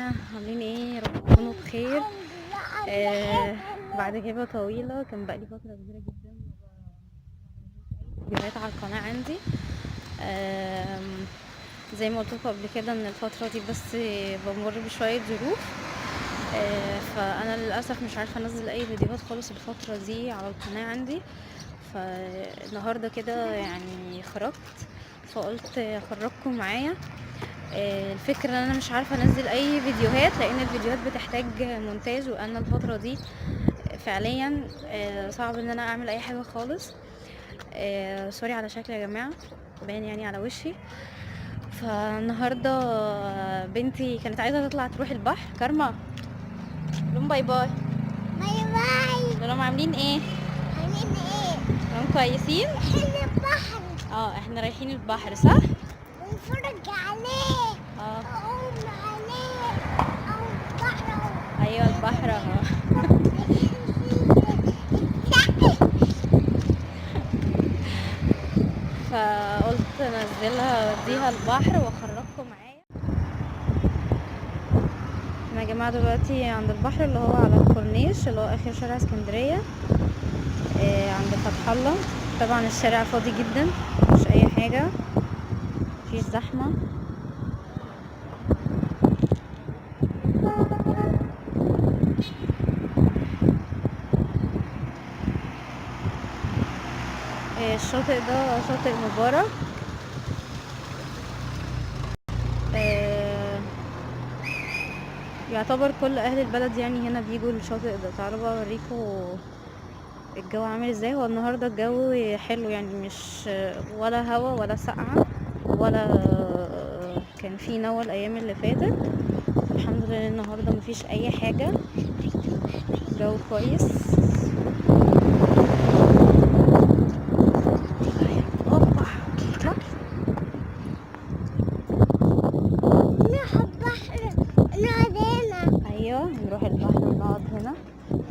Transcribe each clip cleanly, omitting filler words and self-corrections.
جماعة، عاملين ايه؟ يا رب تكونوا بخير. بعد غيبة طويلة كان بقالي فترة كبيرة جدا فيديوهات على القناة عندي. زي ما قلت لكم قبل كده ان الفترة دي بس بمر بشوية ظروف. فانا للاسف مش عارفة انزل اي فيديوهات خالص الفترة دي على القناة عندي. فالنهاردة كده يعني خرجت، فقلت اخرجكم معايا. الفكرة ان انا مش عارفة انزل اي فيديوهات لان الفيديوهات بتحتاج مونتاج، وانا الفترة دي فعليا صعب ان انا اعمل اي حاجة خالص. سوري على شكلي يا جماعة، باين يعني على وشي. فالنهاردة بنتي كانت عايزة تطلع تروح البحر. كارما لهم باي باي. باي باي. لهم عاملين ايه؟ عاملين ايه؟ لهم كويسين؟ رايحين البحر. احنا رايحين البحر صح؟ نتفرج عليه. اقوم عليه. او البحر اهو. ايوه البحر اهو. فقلت انزلها اوديها البحر واخرجكم معايا. احنا يا جماعه دلوقتي عند البحر اللي هو على الكورنيش اللي هو اخر شارع اسكندريه، عند فتح الله. طبعا الشارع فاضي جدا، مش اي حاجه، مفيش زحمه. الشاطئ ده شاطئ مبارك. يعتبر كل اهل البلد يعني هنا بيجوا للشاطئ ده. تعالوا بقى اوريكم الجو عامل ازاي. هو النهارده الجو حلو يعني، مش ولا هوا ولا سقعه ولا كان في نوى الايام اللي فاتت. الحمد لله النهارده مفيش اي حاجه، جو كويس. اوبا اطلع. نروح البحر نقعد هنا. ايوه نروح البحر ونقعد هنا.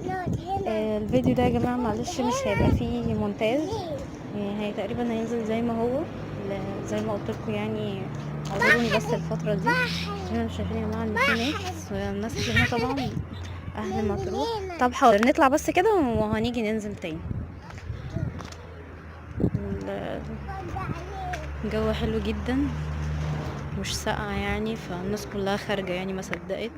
نقعد هنا. الفيديو ده يا جماعه معلش مش هيبقى فيه مونتاج، هي تقريبا هينزل زي ما هو، زي ما قلت لكم يعني. اعذروني بس الفتره دي احنا مش شايفين يا جماعه ان في ناس، والناس اللي هنا طبعا اهل مطروح. طب حاضر نطلع بس كده وهنيجي ننزل تاني. الجو حلو جدا، مش ساقعه يعني، فالناس كلها خارجه يعني ما صدقت.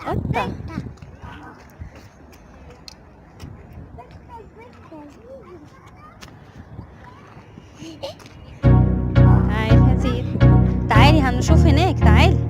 قطه تعالي هاتي، تعالي هنشوف هناك، تعالي.